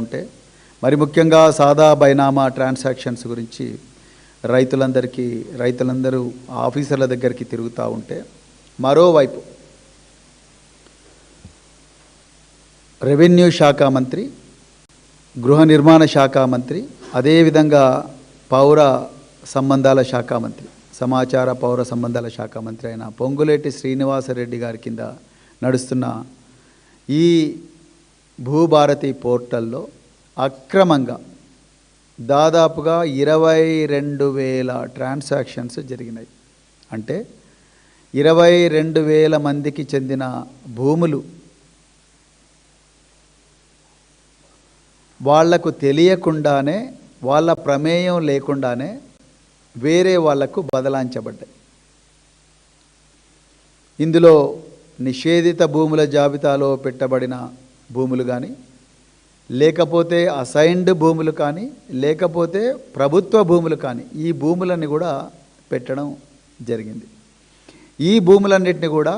ఉంటే, మరి ముఖ్యంగా సాదా బైనామా ట్రాన్సాక్షన్స్ గురించి రైతులందరూ ఆఫీసర్ల దగ్గరికి తిరుగుతూ ఉంటే, మరోవైపు రెవెన్యూ శాఖ మంత్రి, గృహ నిర్మాణ శాఖ మంత్రి, అదేవిధంగా పౌర సంబంధాల శాఖ మంత్రి, సమాచార పౌర సంబంధాల శాఖ మంత్రి అయిన పొంగులేటి శ్రీనివాసరెడ్డి గారి కింద నడుస్తున్న ఈ భూభారతి పోర్టల్లో అక్రమంగా దాదాపుగా 22,000 ట్రాన్సాక్షన్స్ జరిగినాయి. అంటే 22,000 మందికి చెందిన భూములు వాళ్లకు తెలియకుండానే, వాళ్ళ ప్రమేయం లేకుండానే వేరే వాళ్లకు బదలాయించబడ్డాయి. ఇందులో నిషేధిత భూముల జాబితాలో పెట్టబడిన భూములు కానీ, లేకపోతే అసైన్డ్ భూములు కానీ, లేకపోతే ప్రభుత్వ భూములు కానీ, ఈ భూములన్నీ కూడా పెట్టడం జరిగింది. ఈ భూములన్నింటినీ కూడా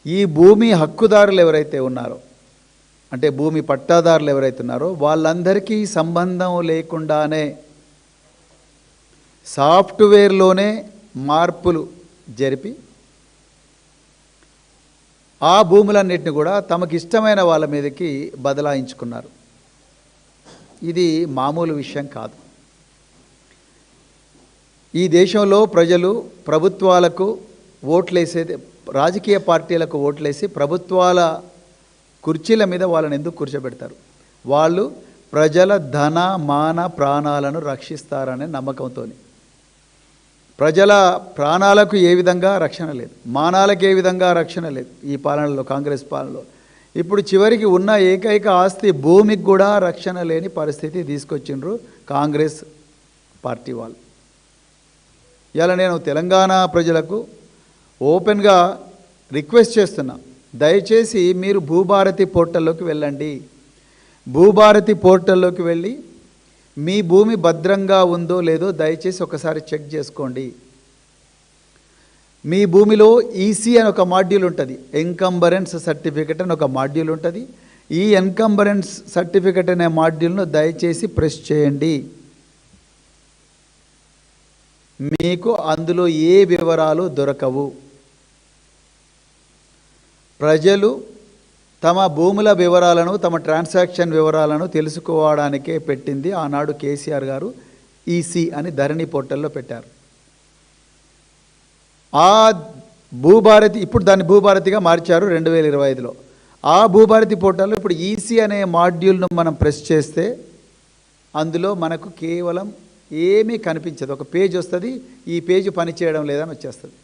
ఈ భూమి హక్కుదారులు ఎవరైతే ఉన్నారో, అంటే భూమి పట్టాదారులు ఎవరైతే ఉన్నారో వాళ్ళందరికీ సంబంధం లేకుండానే సాఫ్ట్వేర్లోనే మార్పులు జరిపి ఆ భూములన్నింటినీ కూడా తమకు ఇష్టమైన వాళ్ళ మీదకి బదలాయించుకున్నారు. ఇది మామూలు విషయం కాదు. ఈ దేశంలో ప్రజలు ప్రభుత్వాలకు ఓట్లేసేది, రాజకీయ పార్టీలకు ఓట్లేసి ప్రభుత్వాల కుర్చీల మీద వాళ్ళని ఎందుకు కూర్చోబెడతారు? వాళ్ళు ప్రజల ధన మాన ప్రాణాలను రక్షిస్తారనే నమ్మకంతో. ప్రజల ప్రాణాలకు ఏ విధంగా రక్షణ లేదు, మానాలకు ఏ విధంగా రక్షణ లేదు ఈ పాలనలో, కాంగ్రెస్ పాలనలో. ఇప్పుడు చివరికి ఉన్న ఏకైక ఆస్తి భూమికి కూడా రక్షణ లేని పరిస్థితి తీసుకొచ్చిండ్రు కాంగ్రెస్ పార్టీ వాళ్ళు. ఇలా నేను తెలంగాణ ప్రజలకు ఓపెన్గా రిక్వెస్ట్ చేస్తున్నా, దయచేసి మీరు భూభారతి పోర్టల్లోకి వెళ్ళండి. భూభారతి పోర్టల్లోకి వెళ్ళి మీ భూమి భద్రంగా ఉందో లేదో దయచేసి ఒకసారి చెక్ చేసుకోండి. మీ భూమిలో ఈసీ అని ఒక మాడ్యూల్ ఉంటుంది, ఎన్కంబరెన్స్ సర్టిఫికెట్ అని ఒక మాడ్యూల్ ఉంటుంది. ఈ ఎన్కంబరెన్స్ సర్టిఫికెట్ అనే మాడ్యూల్ను దయచేసి ప్రెస్ చేయండి. మీకు అందులో ఏ వివరాలు దొరకవు. ప్రజలు తమ భూముల వివరాలను, తమ ట్రాన్సాక్షన్ వివరాలను తెలుసుకోవడానికే పెట్టింది ఆనాడు కేసీఆర్ గారు ఈసీ అని ధరణి పోర్టల్లో పెట్టారు. ఆ భూభారతి, ఇప్పుడు దాన్ని భూభారతిగా మార్చారు 2025లో. ఆ భూభారతి పోర్టల్లో ఇప్పుడు ఈసీ అనే మాడ్యూల్ను మనం ప్రెస్ చేస్తే అందులో మనకు కేవలం ఏమీ కనిపించదు. ఒక పేజ్ వస్తుంది, ఈ పేజ్ పనిచేయడం లేదని వచ్చేస్తుంది.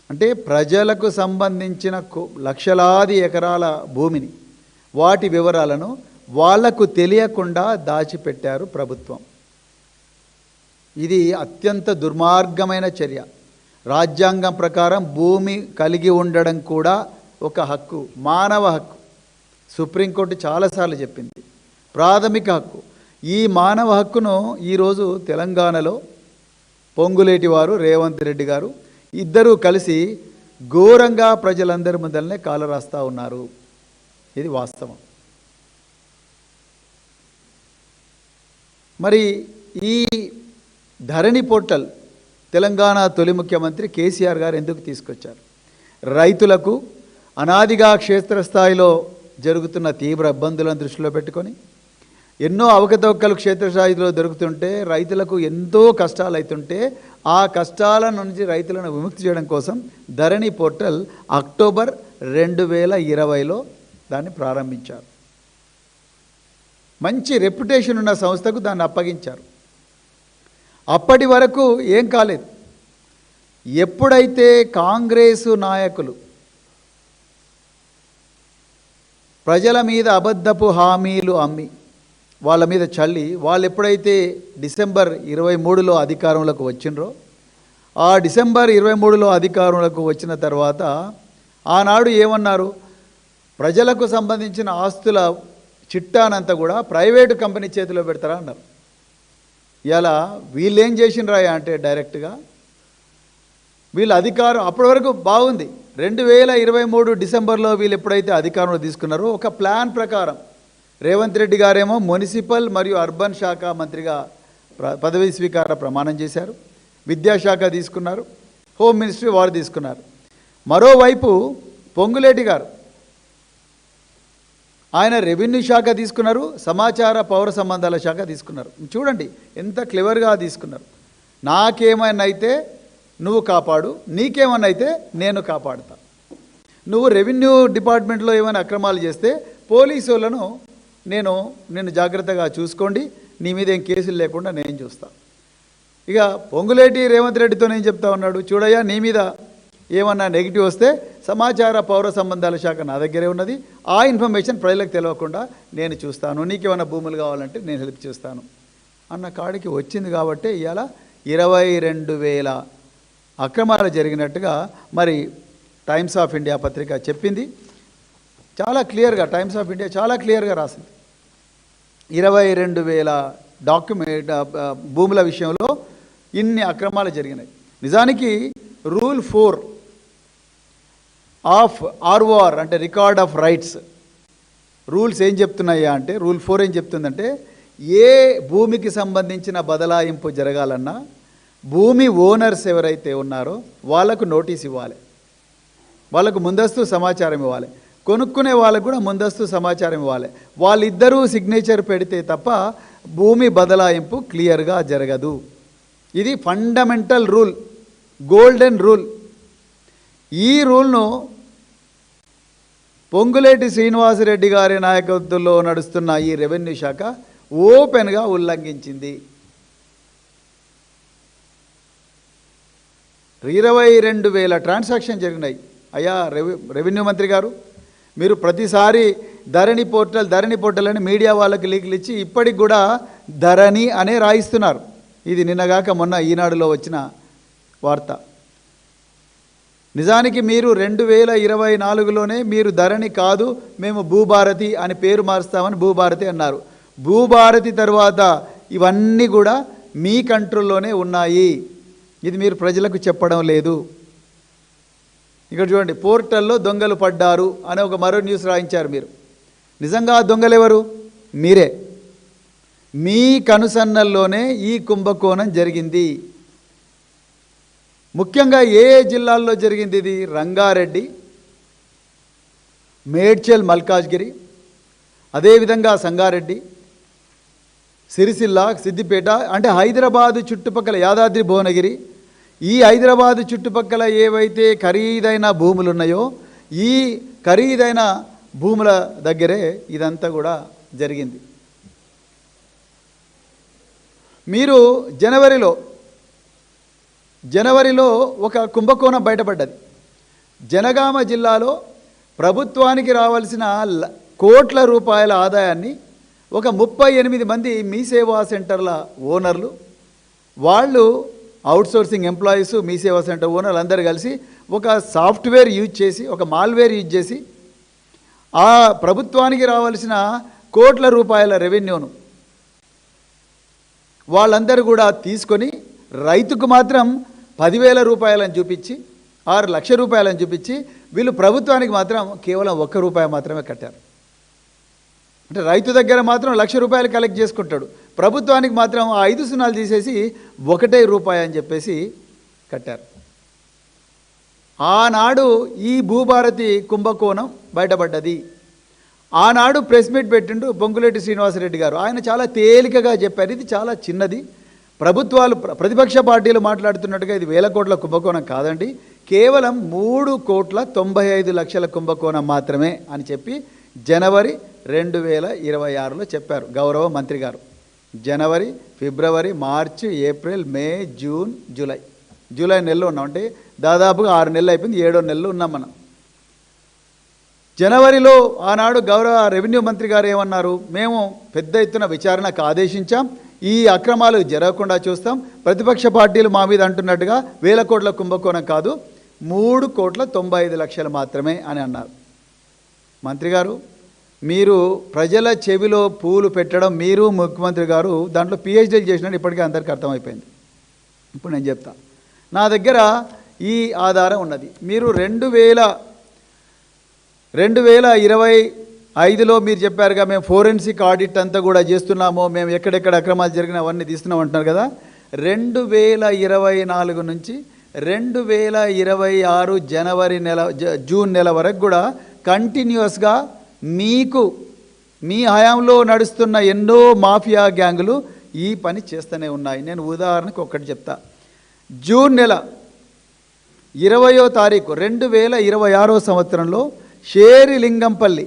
అంటే ప్రజలకు సంబంధించిన లక్షలాది ఎకరాల భూమిని, వాటి వివరాలను వాళ్లకు తెలియకుండా దాచిపెట్టారు ప్రభుత్వం. ఇది అత్యంత దుర్మార్గమైన చర్య. రాజ్యాంగం ప్రకారం భూమి కలిగి ఉండడం కూడా ఒక హక్కు, మానవ హక్కు. సుప్రీంకోర్టు చాలాసార్లు చెప్పింది, ప్రాథమిక హక్కు. ఈ మానవ హక్కును ఈరోజు తెలంగాణలో పొంగులేటి వారు, రేవంత్ రెడ్డి గారు ఇద్దరూ కలిసి ఘోరంగా ప్రజలందరి ముందరనే కాలరాస్తూ ఉన్నారు. ఇది వాస్తవం. మరి ఈ ధరణి పోర్టల్ తెలంగాణ తొలి ముఖ్యమంత్రి కేసీఆర్ గారు ఎందుకు తీసుకొచ్చారు? రైతులకు అనాదిగా క్షేత్రస్థాయిలో జరుగుతున్న తీవ్ర ఇబ్బందులను దృష్టిలో పెట్టుకొని, ఎన్నో అవకతవకలు క్షేత్రస్థాయిలో జరుగుతుంటే, రైతులకు ఎంతో కష్టాలు అవుతుంటే, ఆ కష్టాల నుంచి రైతులను విముక్తి చేయడం కోసం ధరణి పోర్టల్ అక్టోబర్ 2020లో దాన్ని ప్రారంభించారు. మంచి రెప్యుటేషన్ ఉన్న సంస్థకు దాన్ని అప్పగించారు. అప్పటి వరకు ఏం కాలేదు. ఎప్పుడైతే కాంగ్రెసు నాయకులు ప్రజల మీద అబద్ధపు హామీలు అమ్మి వాళ్ళ మీద చల్లి, వాళ్ళు ఎప్పుడైతే డిసెంబర్ 23లో అధికారంలోకి వచ్చిండ్రో, ఆ డిసెంబర్ 23లో అధికారంలోకి వచ్చిన తర్వాత ఆనాడు ఏమన్నారు? ప్రజలకు సంబంధించిన ఆస్తుల చిట్టానంతా కూడా ప్రైవేటు కంపెనీ చేతిలో పెడతారా అన్నారు. ఇలా వీళ్ళు ఏం చేసిండ్రా అంటే డైరెక్ట్గా వీళ్ళ అధికారం అప్పటి వరకు బాగుంది. 2023 డిసెంబర్లో వీళ్ళు ఎప్పుడైతే అధికారంలో తీసుకున్నారో ఒక ప్లాన్ ప్రకారం రేవంత్ రెడ్డి గారేమో మున్సిపల్ మరియు అర్బన్ శాఖ మంత్రిగా పదవీ స్వీకార ప్రమాణం చేశారు. విద్యాశాఖ తీసుకున్నారు, హోమ్ మినిస్ట్రీ వారు తీసుకున్నారు. మరోవైపు పొంగులేటి గారు ఆయన రెవెన్యూ శాఖ తీసుకున్నారు, సమాచార పౌర సంబంధాల శాఖ తీసుకున్నారు. చూడండి ఎంత క్లెవర్గా తీసుకున్నారు. నాకేమైనా అయితే నువ్వు కాపాడు, నీకేమన్నా అయితే నేను కాపాడుతా. నువ్వు రెవెన్యూ డిపార్ట్మెంట్లో ఏమైనా అక్రమాలు చేస్తే పోలీసు వాళ్ళను నేను జాగ్రత్తగా చూసుకోండి, నీ మీద ఏం కేసులు లేకుండా నేను చూస్తా. ఇక పొంగులేటి రేవంత్ రెడ్డితో నేను చెప్తా ఉన్నాడు, చూడయ్యా నీ మీద ఏమన్నా నెగిటివ్ వస్తే సమాచార పౌర సంబంధాల శాఖ నా దగ్గరే ఉన్నది, ఆ ఇన్ఫర్మేషన్ ప్రజలకు తెలియకుండా నేను చూస్తాను, నీకేమైనా భూములు కావాలంటే నేను హెల్ప్ చేస్తాను అన్న కాడికి వచ్చింది. కాబట్టి ఇవాళ 22,000 అక్రమాలు జరిగినట్టుగా మరి టైమ్స్ ఆఫ్ ఇండియా పత్రిక చెప్పింది. చాలా క్లియర్గా టైమ్స్ ఆఫ్ ఇండియా చాలా క్లియర్గా రాసింది. 22,000 భూముల విషయంలో ఇన్ని అక్రమాలు జరిగినాయి. నిజానికి రూల్ 4 ఆఫ్ ROR అంటే రికార్డ్ ఆఫ్ రైట్స్ రూల్స్ ఏం చెప్తున్నాయా అంటే, రూల్ 4 ఏం చెప్తుందంటే, ఏ భూమికి సంబంధించిన బదలాయింపు జరగాలన్నా భూమి ఓనర్స్ ఎవరైతే ఉన్నారో వాళ్ళకు నోటీస్ ఇవ్వాలి, వాళ్ళకు ముందస్తు సమాచారం ఇవ్వాలి, కొనుక్కునే వాళ్ళకు కూడా ముందస్తు సమాచారం ఇవ్వాలి. వాళ్ళిద్దరూ సిగ్నేచర్ పెడితే తప్ప భూమి బదలాయింపు క్లియర్గా జరగదు. ఇది ఫండమెంటల్ రూల్, గోల్డెన్ రూల్. ఈ రూల్ను పొంగులేటి శ్రీనివాసరెడ్డి గారి నాయకత్వంలో నడుస్తున్న ఈ రెవెన్యూ శాఖ ఓపెన్గా ఉల్లంఘించింది. 22,000 ట్రాన్సాక్షన్ జరిగినాయి. అయ్యా రెవెన్యూ మంత్రి గారు, మీరు ప్రతిసారి ధరణి పోర్టల్ అని మీడియా వాళ్ళకి లీకులు ఇచ్చి ఇప్పటికి కూడా ధరణి అనే రాయిస్తున్నారు. ఇది నిన్నగాక మొన్న ఈనాడులో వచ్చిన వార్త. నిజానికి మీరు 2024లోనే మీరు ధరణి కాదు, మేము భూభారతి అని పేరు మారుస్తామని భూభారతి అన్నారు. భూభారతి తర్వాత ఇవన్నీ కూడా మీ కంట్రోల్లోనే ఉన్నాయి. ఇది మీరు ప్రజలకు చెప్పడం లేదు. ఇక్కడ చూడండి, పోర్టల్లో దొంగలు పడ్డారు అని ఒక మరో న్యూస్ రాయించారు మీరు. నిజంగా దొంగలు ఎవరు? మీరే. మీ కనుసన్నల్లోనే ఈ కుంభకోణం జరిగింది. ముఖ్యంగా ఏ జిల్లాల్లో జరిగింది ఇది? రంగారెడ్డి, మేడ్చల్ మల్కాజ్గిరి, అదేవిధంగా సంగారెడ్డి, సిరిసిల్ల, సిద్దిపేట, అంటే హైదరాబాదు చుట్టుపక్కల యాదాద్రి భువనగిరి, ఈ హైదరాబాదు చుట్టుపక్కల ఏవైతే ఖరీదైన భూములు ఉన్నాయో ఈ ఖరీదైన భూముల దగ్గరే ఇదంతా కూడా జరిగింది. మీరు జనవరిలో ఒక కుంభకోణం బయటపడ్డది. జనగామ జిల్లాలో ప్రభుత్వానికి రావాల్సిన కోట్ల రూపాయల ఆదాయాన్ని ఒక 38 మంది మీ సేవా సెంటర్ల ఓనర్లు, వాళ్ళు అవుట్సోర్సింగ్ ఎంప్లాయీస్, మీ సేవా సెంటర్ ఓనర్లు అందరూ కలిసి ఒక సాఫ్ట్వేర్ యూజ్ చేసి, ఒక మాల్వేర్ యూజ్ చేసి ఆ ప్రభుత్వానికి రావాల్సిన కోట్ల రూపాయల రెవెన్యూను వాళ్ళందరూ కూడా తీసుకొని రైతుకు మాత్రం 10,000 రూపాయలని చూపించి, 6 లక్షల రూపాయలని చూపించి, వీళ్ళు ప్రభుత్వానికి మాత్రం కేవలం 1 రూపాయి మాత్రమే కట్టారు. అంటే రైతు దగ్గర మాత్రం 1,00,000 రూపాయలు కలెక్ట్ చేసుకుంటాడు, ప్రభుత్వానికి మాత్రం ఆ 5 సున్నాలు తీసేసి 1 రూపాయి అని చెప్పేసి కట్టారు. ఆనాడు ఈ భూభారతి కుంభకోణం బయటపడ్డది. ఆనాడు ప్రెస్ మీట్ పెట్టిండు పొంగులేటి శ్రీనివాసరెడ్డి గారు. ఆయన చాలా తేలికగా చెప్పారు, ఇది చాలా చిన్నది, ప్రభుత్వాలు ప్రతిపక్ష పార్టీలు మాట్లాడుతున్నట్టుగా ఇది 1,000 కోట్ల కుంభకోణం కాదండి, కేవలం 3,95,00,000 కుంభకోణం మాత్రమే అని చెప్పి జనవరి 2026లో చెప్పారు గౌరవ మంత్రి గారు. జనవరి, ఫిబ్రవరి, మార్చి, ఏప్రిల్, మే, జూన్, జూలై నెలలో ఉన్నాం. అంటే దాదాపుగా 6 నెలలు అయిపోయింది, 7వ నెలలో ఉన్నాం మనం. జనవరిలో ఆనాడు గౌరవ రెవెన్యూ మంత్రి గారు ఏమన్నారు? మేము పెద్ద ఎత్తున విచారణకు ఆదేశించాం, ఈ అక్రమాలు జరగకుండా చూస్తాం, ప్రతిపక్ష పార్టీలు మా మీద అంటున్నట్టుగా 1,000 కోట్ల కుంభకోణం కాదు, 3,95,00,000 మాత్రమే అని అన్నారు. మంత్రి గారు, మీరు ప్రజల చెవిలో పూలు పెట్టడం, మీరు ముఖ్యమంత్రి గారు దాంట్లో PhDలు చేసినట్టు ఇప్పటికే అందరికీ అర్థమైపోయింది. ఇప్పుడు నేను చెప్తా, నా దగ్గర ఈ ఆధారం ఉన్నది. మీరు 2025 5లో మీరు చెప్పారుగా మేము ఫోరెన్సిక్ ఆడిట్ అంతా కూడా చేస్తున్నాము, మేము ఎక్కడెక్కడ అక్రమాలు జరిగినా అవన్నీ తీస్తున్నాం అంటున్నారు కదా. 2024 నుంచి 2026 జనవరి నెల జూన్ నెల వరకు కూడా కంటిన్యూస్గా మీకు మీ హయాంలో నడుస్తున్న ఎన్నో మాఫియా గ్యాంగులు ఈ పని చేస్తూనే ఉన్నాయి. నేను ఉదాహరణకు ఒకటి చెప్తా. జూన్ నెల 20వ తారీఖు 2026 సంవత్సరంలో షేరిలింగంపల్లి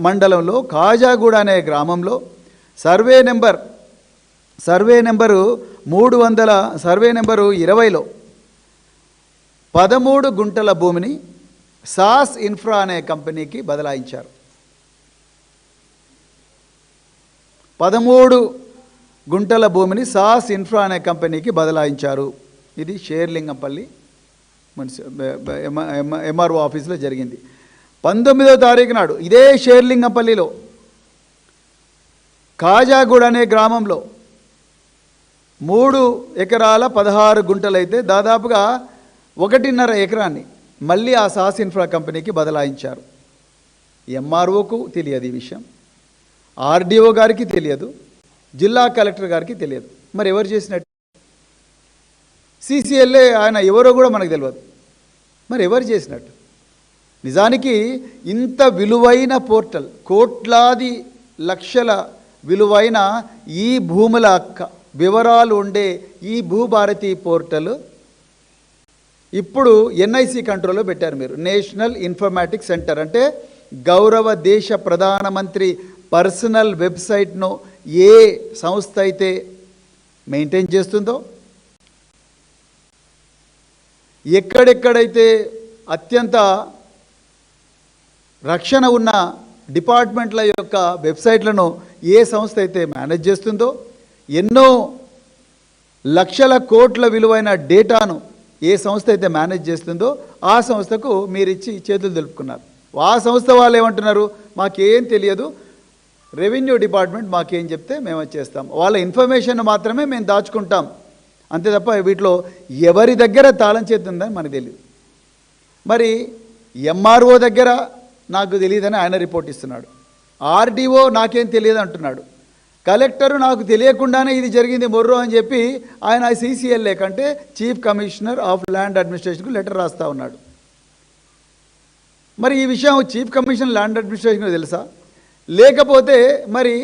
మండలంలో కాజాగూడ అనే గ్రామంలో సర్వే నెంబరు 20లో 13 గుంటల భూమిని సాస్ ఇన్ఫ్రా అనే కంపెనీకి బదలాయించారు. 13 గుంటల భూమిని సాస్ ఇన్ఫ్రా అనే కంపెనీకి బదలాయించారు. ఇది షేర్లింగంపల్లి ఎంఆర్ఓ ఆఫీసులో జరిగింది. 19వ తారీఖు నాడు ఇదే షేర్లింగంపల్లిలో కాజాగూడ అనే గ్రామంలో 3 ఎకరాల 16 గుంటలైతే దాదాపుగా 1.5 ఎకరాన్ని మళ్ళీ ఆ సాస్ ఇన్ఫ్రా కంపెనీకి బదలాయించారు. ఎంఆర్ఓకు తెలియదు ఈ విషయం, ఆర్డీఓ గారికి తెలియదు, జిల్లా కలెక్టర్ గారికి తెలియదు. మరి ఎవరు చేసినట్టు? సిసిఎల్ఏ ఆయన ఎవరో కూడా మనకు తెలియదు. మరి ఎవరు చేసినట్టు? నిజానికి ఇంత విలువైన పోర్టల్, కోట్లాది లక్షల విలువైన ఈ భూముల వివరాలు ఉండే ఈ భూభారతి పోర్టల్ ఇప్పుడు ఎన్ఐసి కంట్రోల్లో పెట్టారు. మీరు నేషనల్ ఇన్ఫర్మాటిక్స్ సెంటర్ అంటే గౌరవ దేశ ప్రధానమంత్రి పర్సనల్ వెబ్సైట్ను ఏ సంస్థ అయితే మెయింటైన్ చేస్తుందో, ఎక్కడెక్కడైతే అత్యంత రక్షణ ఉన్న డిపార్ట్మెంట్ల యొక్క వెబ్సైట్లను ఏ సంస్థ అయితే మేనేజ్ చేస్తుందో, ఎన్నో లక్షల కోట్ల విలువైన డేటాను ఏ సంస్థ అయితే మేనేజ్ చేస్తుందో ఆ సంస్థకు మీరు ఇచ్చి చేతులు దులుపుకున్నారు. ఆ సంస్థ వాళ్ళు ఏమంటున్నారు? మాకేం తెలియదు, రెవెన్యూ డిపార్ట్మెంట్ మాకేం చెప్తే మేము చేస్తాం, వాళ్ళ ఇన్ఫర్మేషన్ మాత్రమే మేము దాచుకుంటాం, అంతే తప్ప వీటిలో ఎవరి దగ్గర తాళం చేతి ఉందని మనకు తెలియదు. మరి ఎంఆర్ఓ దగ్గర నాకు తెలియదని ఆయన రిపోర్ట్ ఇస్తున్నాడు, ఆర్డీఓ నాకేం తెలియదు అంటున్నాడు, కలెక్టరు నాకు తెలియకుండానే ఇది జరిగింది మొర్రో అని చెప్పి ఆయన సిసిఎల్ఏ కంటే చీఫ్ కమిషనర్ ఆఫ్ ల్యాండ్ అడ్మినిస్ట్రేషన్కు లెటర్ రాస్తూ ఉన్నాడు. మరి ఈ విషయం చీఫ్ కమిషనర్ ల్యాండ్ అడ్మినిస్ట్రేషన్కు తెలుసా? లేకపోతే మరి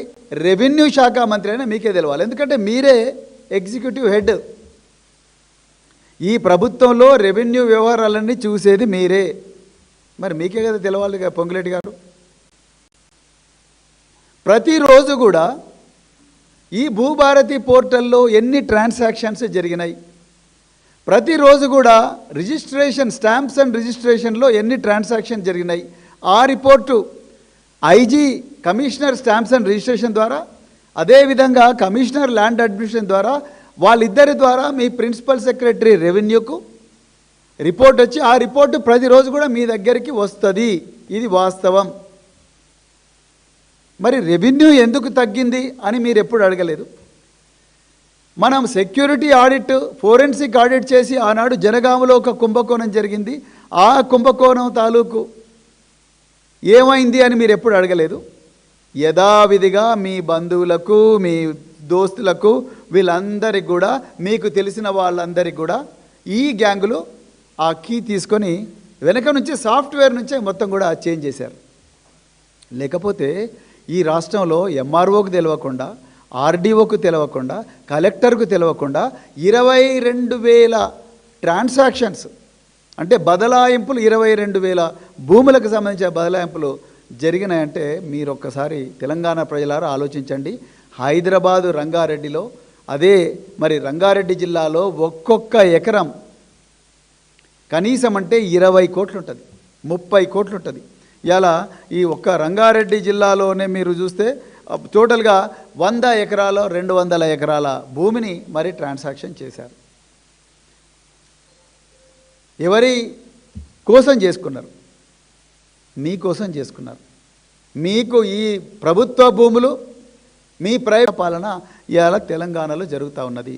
రెవెన్యూ శాఖ మంత్రి అయినా మీకే తెలవాలి, ఎందుకంటే మీరే ఎగ్జిక్యూటివ్ హెడ్. ఈ ప్రభుత్వంలో రెవెన్యూ వ్యవహారాలన్నీ చూసేది మీరే, మరి మీకే కదా తెలవాలి పొంగులేటి గారు. ప్రతిరోజు కూడా ఈ భూభారతి పోర్టల్లో ఎన్ని ట్రాన్సాక్షన్స్ జరిగినాయి, ప్రతిరోజు కూడా రిజిస్ట్రేషన్ స్టాంప్స్ అండ్ రిజిస్ట్రేషన్లో ఎన్ని ట్రాన్సాక్షన్ జరిగినాయి, ఆ report IG commissioner stamps and registration ద్వారా, అదేవిధంగా కమిషనర్ ల్యాండ్ అడ్మినిస్ట్రేషన్ ద్వారా, వాళ్ళిద్దరి ద్వారా మీ ప్రిన్సిపల్ సెక్రటరీ రెవెన్యూకు రిపోర్ట్ వచ్చి ఆ రిపోర్టు ప్రతిరోజు కూడా మీ దగ్గరికి వస్తుంది. ఇది వాస్తవం. మరి రెవెన్యూ ఎందుకు తగ్గింది అని మీరు ఎప్పుడు అడగలేదు. మనం సెక్యూరిటీ ఆడిట్, ఫోరెన్సిక్ ఆడిట్ చేసి ఆనాడు జనగామలో ఒక కుంభకోణం జరిగింది, ఆ కుంభకోణం తాలూకు ఏమైంది అని మీరు ఎప్పుడు అడగలేదు. యథావిధిగా మీ బంధువులకు, మీ దోస్తులకు, వీళ్ళందరికీ కూడా, మీకు తెలిసిన వాళ్ళందరికీ కూడా ఈ గ్యాంగులు ఆ కీ తీసుకొని వెనక నుంచి సాఫ్ట్వేర్ నుంచే మొత్తం కూడా చేంజ్ చేశారు. లేకపోతే ఈ రాష్ట్రంలో ఎంఆర్ఓకు తెలియకుండా, ఆర్డీఓకు తెలియకుండా, కలెక్టర్కు తెలియకుండా 22,000 ట్రాన్సాక్షన్స్ అంటే బదలాయింపులు, 22,000 భూములకు సంబంధించిన బదలాయింపులు జరిగినాయంటే మీరు ఒక్కసారి తెలంగాణ ప్రజలారా ఆలోచించండి. హైదరాబాదు రంగారెడ్డిలో, అదే మరి రంగారెడ్డి జిల్లాలో ఒక్కొక్క ఎకరం కనీసం అంటే 20 కోట్లు ఉంటుంది, 30 కోట్లు ఉంటుంది. ఇలా ఈ ఒక్క రంగారెడ్డి జిల్లాలోనే మీరు చూస్తే టోటల్గా 100 ఎకరాల 200 ఎకరాల భూమిని మరి ట్రాన్సాక్షన్ చేశారు. ఎవరి కోసం చేసుకున్నారు? మీకోసం చేసుకున్నారు. మీకు ఈ ప్రభుత్వ భూములు, మీ ప్రైవేట్ పాలన ఇవాళ తెలంగాణలో జరుగుతూ ఉన్నది.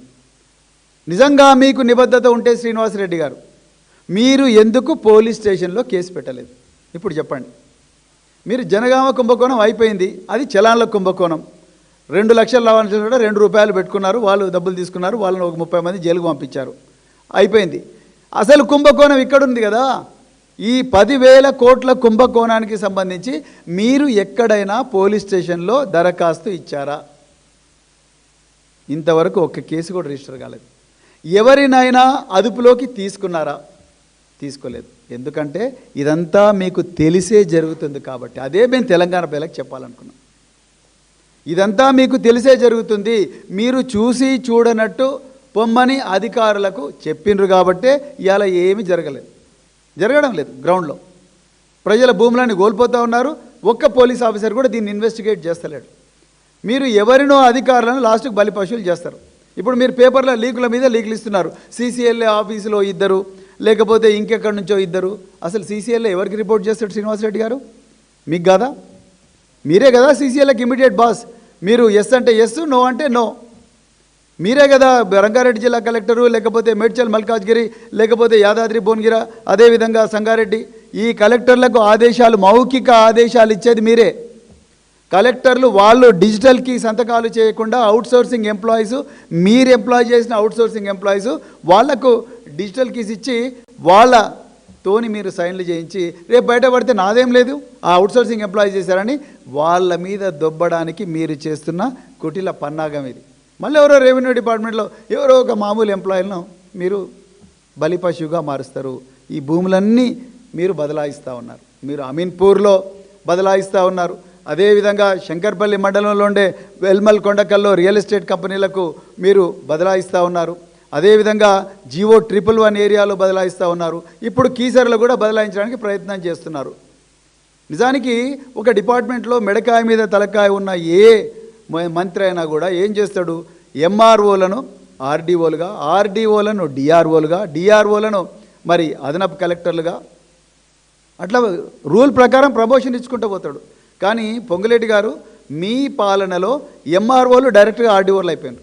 నిజంగా మీకు నిబద్ధత ఉంటే శ్రీనివాసరెడ్డి గారు, మీరు ఎందుకు పోలీస్ స్టేషన్లో కేసు పెట్టలేదు? ఇప్పుడు చెప్పండి. మీరు జనగామ కుంభకోణం అయిపోయింది, అది చలాన్ల కుంభకోణం. 2 లక్షల లావాదేవీలు కూడా ₹2 పెట్టుకున్నారు, వాళ్ళు డబ్బులు తీసుకున్నారు, వాళ్ళని ఒక 30 మంది జైలుకు పంపించారు, అయిపోయింది. అసలు కుంభకోణం ఇక్కడుంది కదా. ఈ 10,000 కోట్ల కుంభకోణానికి సంబంధించి మీరు ఎక్కడైనా పోలీస్ స్టేషన్లో దరఖాస్తు ఇచ్చారా? ఇంతవరకు ఒక్క కేసు కూడా రిజిస్టర్ కాలేదు. ఎవరినైనా అదుపులోకి తీసుకున్నారా? తీసుకోలేదు. ఎందుకంటే ఇదంతా మీకు తెలిసే జరుగుతుంది కాబట్టి. అదే మేము తెలంగాణ ప్రజలకు చెప్పాలనుకున్నాం. ఇదంతా మీకు తెలిసే జరుగుతుంది, మీరు చూసి చూడనట్టు పొమ్మని అధికారులకు చెప్పిండ్రు కాబట్టే ఇవాళ ఏమీ జరగడం లేదు. గ్రౌండ్లో ప్రజల భూములను కోల్పోతూ ఉన్నారు. ఒక్క పోలీస్ ఆఫీసర్ కూడా దీన్ని ఇన్వెస్టిగేట్ చేస్తలేడు. మీరు ఎవరినో అధికారులను లాస్ట్కి బలిపశువులు చేస్తారు. ఇప్పుడు మీరు పేపర్లో లీకుల మీద లీకులు ఇస్తున్నారు. CCLA ఆఫీసులో 2, లేకపోతే ఇంకెక్కడి నుంచో 2. అసలు CCLA ఎవరికి రిపోర్ట్ చేస్తాడు శ్రీనివాసరెడ్డి గారు? మీకు కాదా? మీరే కదా CCLAకి ఇమీడియట్ బాస్. మీరు ఎస్ అంటే ఎస్, నో అంటే నో. మీరే కదా రంగారెడ్డి జిల్లా కలెక్టరు, లేకపోతే మేడ్చల్ మల్కాజ్గిరి, లేకపోతే యాదాద్రి భువనగిరి, అదేవిధంగా సంగారెడ్డి. ఈ కలెక్టర్లకు ఆదేశాలు, మౌఖిక ఆదేశాలు ఇచ్చేది మీరే. కలెక్టర్లు వాళ్ళు డిజిటల్కి సంతకాలు చేయకుండా అవుట్సోర్సింగ్ ఎంప్లాయీస్, మీరు ఎంప్లాయ్ చేసిన అవుట్సోర్సింగ్ ఎంప్లాయీస్ వాళ్లకు డిజిటల్ కీస్ ఇచ్చి వాళ్ళతోని మీరు సైన్లు చేయించి రేపు బయటపడితే నాదేం లేదు, ఆ అవుట్సోర్సింగ్ ఎంప్లాయీ చేశారని వాళ్ళ మీద దొబ్బడానికి మీరు చేస్తున్న కుటిల పన్నాగం ఇది. మళ్ళీ ఎవరో రెవెన్యూ డిపార్ట్మెంట్లో ఎవరో ఒక మామూలు ఎంప్లాయీలను మీరు బలిపశువుగా మారుస్తారు. ఈ భూములన్నీ మీరు బదలాయిస్తూ ఉన్నారు. మీరు అమీన్పూర్లో బదలాయిస్తూ ఉన్నారు. అదేవిధంగా శంకర్పల్లి మండలంలో ఉండే వెల్మల్ కొండకల్లో రియల్ ఎస్టేట్ కంపెనీలకు మీరు బదలాయిస్తూ ఉన్నారు. అదేవిధంగా GO111 ఏరియాలో బదలాయిస్తూ ఉన్నారు. ఇప్పుడు కీసర్లో కూడా బదలాయించడానికి ప్రయత్నం చేస్తున్నారు. నిజానికి ఒక డిపార్ట్మెంట్లో మెడకాయ మీద తలకాయ ఉన్న ఏ మంత్రి అయినా కూడా ఏం చేస్తాడు? MROలను RDOలుగా, RDOలను DROలుగా, DROలను మరి అదనపు కలెక్టర్లుగా, అట్లా రూల్ ప్రకారం ప్రమోషన్ ఇచ్చుకుంటూ పోతాడు. కానీ పొంగులేటి గారు మీ పాలనలో MROలు డైరెక్ట్గా RDOలు అయిపోయారు.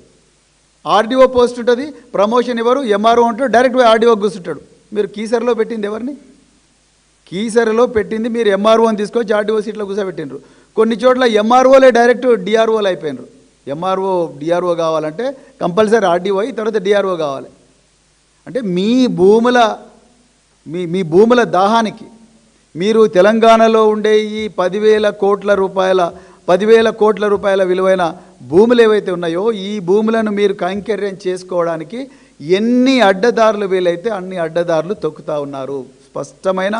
RDO పోస్ట్ ఉంటుంది, ప్రమోషన్ ఇవ్వరు, MRO అంటాడు, డైరెక్ట్గా RDO కూర్చుంటాడు. మీరు కీసర్లో పెట్టింది ఎవరిని? కీసర్లో పెట్టింది మీరు MRO అని తీసుకొచ్చి RDO సీట్లో కూర్చోబెట్టిండ్రు. కొన్ని చోట్ల MROలే డైరెక్ట్ DROలు అయిపోయినారు. MRO DRO కావాలంటే కంపల్సరీ RDO అయి తర్వాత DRO కావాలి. అంటే మీ భూముల దాహానికి మీరు తెలంగాణలో ఉండే ఈ 10,000 కోట్ల రూపాయల విలువైన భూములు ఏవైతే ఉన్నాయో ఈ భూములను మీరు కైంకర్యం చేసుకోవడానికి ఎన్ని అడ్డదారులు వీలైతే అన్ని అడ్డదారులు తొక్కుతూ ఉన్నారు. స్పష్టమైన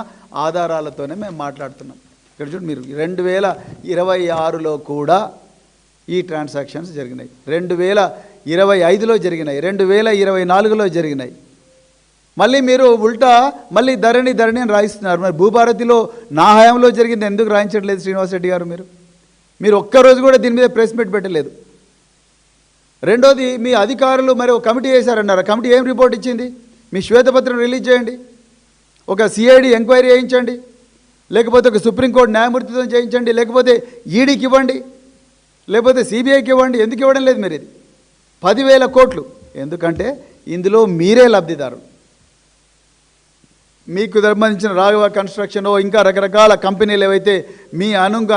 ఆధారాలతోనే మేము మాట్లాడుతున్నాం. ఇక్కడ చూడండి, మీరు 2026లో కూడా ఈ ట్రాన్సాక్షన్స్ జరిగినాయి, 2025లో జరిగినాయి, 2024లో జరిగినాయి. మళ్ళీ మీరు ఉల్టా మళ్ళీ ధరణి అని రాయిస్తున్నారు. మరి భూభారతిలో నా హయాంలో జరిగింది ఎందుకు రాయించట్లేదు శ్రీనివాసరెడ్డి గారు? మీరు ఒక్కరోజు కూడా దీని మీద ప్రెస్ మీట్ పెట్టలేదు. రెండోది, మీ అధికారులు మరి ఒక కమిటీ వేశారన్నారు. కమిటీ ఏం రిపోర్ట్ ఇచ్చింది? మీ శ్వేతపత్రం రిలీజ్ చేయండి, ఒక CID ఎంక్వైరీ చేయించండి, లేకపోతే ఒక సుప్రీంకోర్టు న్యాయమూర్తితో చేయించండి, లేకపోతే ఈడీకి ఇవ్వండి, లేకపోతే CBIకి ఇవ్వండి. ఎందుకు ఇవ్వడం లేదు మీరు? ఇది 10,000 కోట్లు. ఎందుకంటే ఇందులో మీరే లబ్ధిదారులు. మీకు సంబంధించిన రాఘవ కన్స్ట్రక్షన్, ఇంకా రకరకాల కంపెనీలు ఏవైతే మీ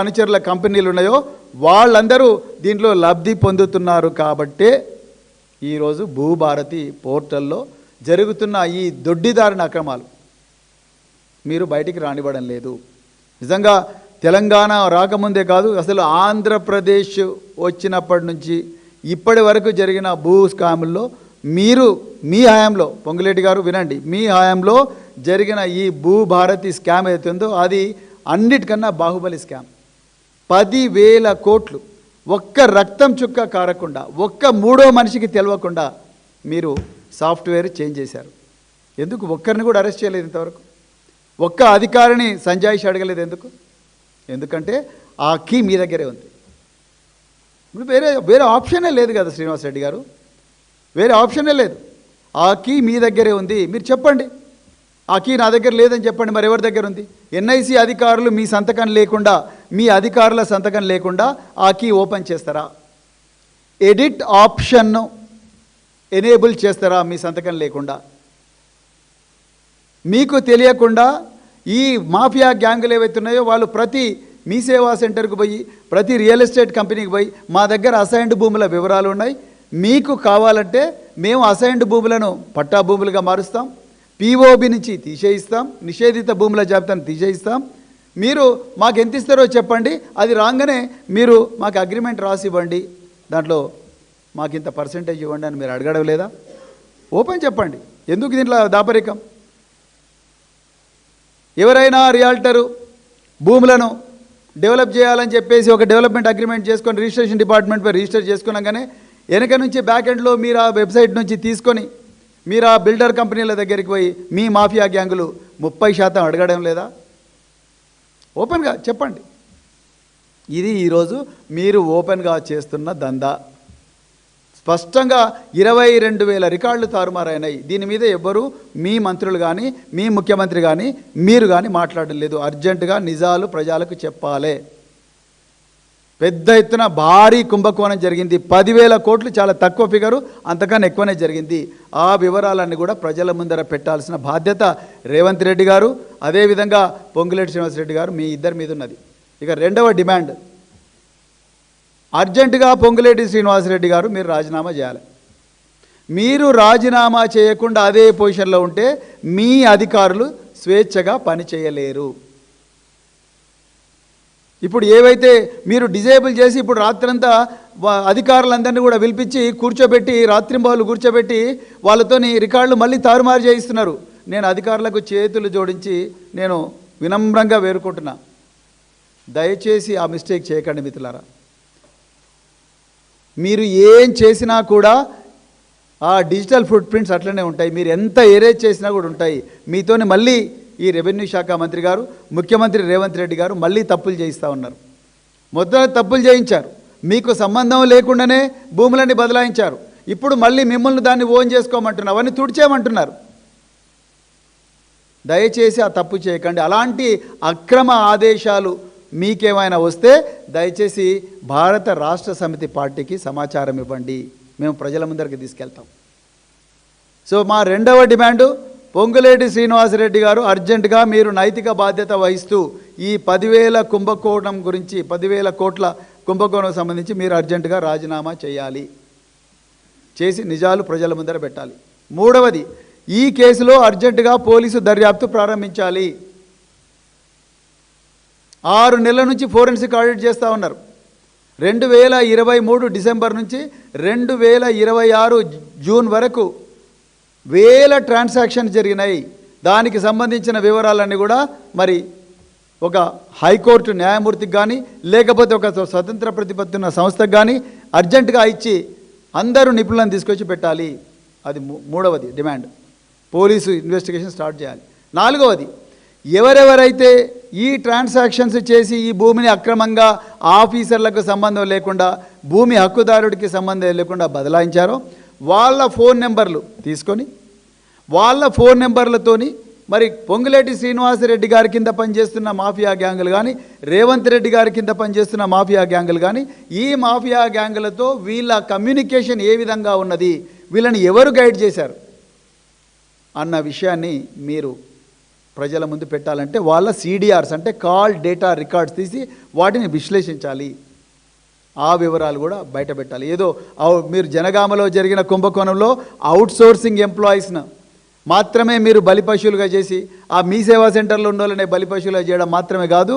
అనుచరుల కంపెనీలు ఉన్నాయో వాళ్ళందరూ దీంట్లో లబ్ధి పొందుతున్నారు. కాబట్టే ఈరోజు భూభారతి పోర్టల్లో జరుగుతున్న ఈ దొడ్డిదారిన అక్రమాలు మీరు బయటికి రానివ్వడం లేదు. నిజంగా తెలంగాణ రాకముందే కాదు, అసలు ఆంధ్రప్రదేశ్ వచ్చినప్పటి నుంచి ఇప్పటి వరకు జరిగిన భూ స్కాముల్లో మీరు మీ హయాంలో, పొంగులేటి గారు వినండి, మీ హయాంలో జరిగిన ఈ భూభారతి స్కామ్ ఏదైతుందో అది అన్నిటికన్నా బాహుబలి స్కామ్. 10,000 కోట్లు ఒక్క రక్తం చుక్క కారకుండా, ఒక్క మూడో మనిషికి తెలియకుండా మీరు సాఫ్ట్వేర్ చేంజ్ చేశారు. ఎందుకు ఒక్కరిని కూడా అరెస్ట్ చేయలేదు ఇంతవరకు? ఒక్క అధికారిని సంజాయిషి అడగలేదు ఎందుకు? ఎందుకంటే ఆ కీ మీ దగ్గరే ఉంది. ఇప్పుడు వేరే ఆప్షనే లేదు కదా శ్రీనివాసరెడ్డి గారు, వేరే ఆప్షనే లేదు. ఆ కీ మీ దగ్గరే ఉంది. మీరు చెప్పండి, ఆ కీ నా దగ్గర లేదని చెప్పండి. మరి ఎవరి దగ్గర ఉంది? NIC అధికారులు మీ సంతకం లేకుండా, మీ అధికారుల సంతకం లేకుండా ఆ కీ ఓపెన్ చేస్తారా? ఎడిట్ ఆప్షన్ను ఎనేబుల్ చేస్తారా మీ సంతకం లేకుండా? మీకు తెలియకుండా ఈ మాఫియా గ్యాంగులు ఏవైతే ఉన్నాయో వాళ్ళు ప్రతి మీ సేవా సెంటర్కు పోయి ప్రతి రియల్ ఎస్టేట్ కంపెనీకి పోయి మా దగ్గర అసైన్డ్ భూముల వివరాలు ఉన్నాయి, మీకు కావాలంటే మేము అసైన్డ్ భూములను పట్టా భూములుగా మారుస్తాం, పిఓబి నుంచి తీసేయిస్తాం, నిషేధిత భూముల జాబితాను తీసేయిస్తాం, మీరు మాకు ఎంత ఇస్తారో చెప్పండి, అది రాగానే మీరు మాకు అగ్రిమెంట్ రాసి ఇవ్వండి, దాంట్లో మాకు ఇంత పర్సెంటేజ్ ఇవ్వండి అని మీరు అడగడం లేదా? ఓపెన్ చెప్పండి, ఎందుకు దీంట్లో దాపరికం? ఎవరైనా రియాల్టరు భూములను డెవలప్ చేయాలని చెప్పేసి ఒక డెవలప్మెంట్ అగ్రిమెంట్ చేసుకొని రిజిస్ట్రేషన్ డిపార్ట్మెంట్పై రిజిస్టర్ చేసుకున్నాగానే వెనక నుంచి బ్యాక్ ఎండ్లో మీరు ఆ వెబ్సైట్ నుంచి తీసుకొని మీరు ఆ బిల్డర్ కంపెనీల దగ్గరికి పోయి మీ మాఫియా గ్యాంగులు 30% అడగడం లేదా? ఓపెన్గా చెప్పండి. ఇది ఈరోజు మీరు ఓపెన్గా చేస్తున్న దందా. స్పష్టంగా 22,000 రికార్డులు తారుమారైనాయి. దీని మీద ఎవ్వరూ మీ మంత్రులు కానీ మీ ముఖ్యమంత్రి కానీ మీరు కానీ మాట్లాడడం లేదు. అర్జెంటుగా నిజాలు ప్రజలకు చెప్పాలి. పెద్ద ఎత్తున భారీ కుంభకోణం జరిగింది. 10,000 కోట్లు చాలా తక్కువ ఫిగరు, అంతకన్నా ఎక్కువనే జరిగింది. ఆ వివరాలన్నీ కూడా ప్రజల ముందర పెట్టాల్సిన బాధ్యత రేవంత్ రెడ్డి గారు, అదేవిధంగా పొంగులేటి శ్రీనివాసరెడ్డి గారు, మీ ఇద్దరి మీద ఉన్నది. ఇక రెండవ డిమాండ్, అర్జెంటుగా పొంగులేటి శ్రీనివాసరెడ్డి గారు మీరు రాజీనామా చేయాలి. మీరు రాజీనామా చేయకుండా అదే పొజిషన్లో ఉంటే మీ అధికారులు స్వేచ్ఛగా పని చేయలేరు. ఇప్పుడు ఏవైతే మీరు డిజేబుల్ చేసి ఇప్పుడు రాత్రంతా అధికారులందరినీ కూడా పిలిపించి కూర్చోబెట్టి రాత్రింబావులు కూర్చోబెట్టి వాళ్ళతోని రికార్డులు మళ్ళీ తారుమారు చేయిస్తున్నారు. నేను అధికారులకు చేతులు జోడించి నేను వినమ్రంగా వేరుకుంటున్నా, దయచేసి ఆ మిస్టేక్ చేయకండి మిత్రులారా. మీరు ఏం చేసినా కూడా ఆ డిజిటల్ ఫుట్ ప్రింట్స్ అట్లనే ఉంటాయి. మీరు ఎంత ఎరేజ్ చేసినా కూడా ఉంటాయి. మీతోని మళ్ళీ ఈ రెవెన్యూ శాఖ మంత్రి గారు, ముఖ్యమంత్రి రేవంత్ రెడ్డి గారు మళ్ళీ తప్పులు చేయిస్తూ ఉన్నారు. మొదట తప్పులు చేయించారు, మీకు సంబంధం లేకుండానే భూములన్నీ బదలాయించారు. ఇప్పుడు మళ్ళీ మిమ్మల్ని దాన్ని ఓన్ చేసుకోమంటున్నారు, అవన్నీ తుడిచేయమంటున్నారు. దయచేసి ఆ తప్పు చేయకండి. అలాంటి అక్రమ ఆదేశాలు మీకేమైనా వస్తే దయచేసి భారత రాష్ట్ర సమితి పార్టీకి సమాచారం ఇవ్వండి, మేము ప్రజల ముందరికి తీసుకెళ్తాం. సో మా రెండవ డిమాండు, పొంగులేటి శ్రీనివాసరెడ్డి గారు అర్జెంటుగా మీరు నైతిక బాధ్యత వహిస్తూ ఈ 10,000 కుంభకోణం గురించి 10,000 కోట్ల కుంభకోణం సంబంధించి మీరు అర్జెంటుగా రాజీనామా చేయాలి, చేసి నిజాలు ప్రజల ముందర పెట్టాలి. మూడవది, ఈ కేసులో అర్జెంటుగా పోలీసు దర్యాప్తు ప్రారంభించాలి. 6 నెలల నుంచి ఫోరెన్సిక్ ఆడిట్ చేస్తూ ఉన్నారు. 2023 డిసెంబర్ నుంచి 2026 జూన్ వరకు వేల ట్రాన్సాక్షన్ జరిగినాయి. దానికి సంబంధించిన వివరాలన్నీ కూడా మరి ఒక హైకోర్టు న్యాయమూర్తికి కానీ లేకపోతే ఒక స్వతంత్ర ప్రతిపత్తి ఉన్న సంస్థకు కానీ అర్జెంటుగా ఇచ్చి అందరూ నిపుణులను తీసుకొచ్చి పెట్టాలి. అది మూడవది డిమాండ్. పోలీసు ఇన్వెస్టిగేషన్ స్టార్ట్ చేయాలి. నాలుగవది, ఎవరెవరైతే ఈ ట్రాన్సాక్షన్స్ చేసి ఈ భూమిని అక్రమంగా ఆఫీసర్లకు సంబంధం లేకుండా భూమి హక్కుదారుడికి సంబంధం లేకుండా బదలాయించారో వాళ్ళ ఫోన్ నెంబర్లు తీసుకొని వాళ్ళ ఫోన్ నెంబర్లతోని మరి పొంగులేటి శ్రీనివాసరెడ్డి గారి కింద పనిచేస్తున్న మాఫియా గ్యాంగులు కానీ రేవంత్ రెడ్డి గారి కింద పనిచేస్తున్న మాఫియా గ్యాంగులు కానీ ఈ మాఫియా గ్యాంగులతో వీళ్ళ కమ్యూనికేషన్ ఏ విధంగా ఉన్నది, వీళ్ళని ఎవరు గైడ్ చేశారు అన్న విషయాన్ని మీరు ప్రజల ముందు పెట్టాలంటే వాళ్ళ CDRs అంటే కాల్ డేటా రికార్డ్స్ తీసి వాటిని విశ్లేషించాలి. ఆ వివరాలు కూడా బయట పెట్టాలి. ఏదో మీరు జనగామలో జరిగిన కుంభకోణంలో అవుట్సోర్సింగ్ ఎంప్లాయీస్ను మాత్రమే మీరు బలిపశువులుగా చేసి ఆ మీ సేవా సెంటర్లో ఉన్న వాళ్ళనే బలిపశువులుగా చేయడం మాత్రమే కాదు,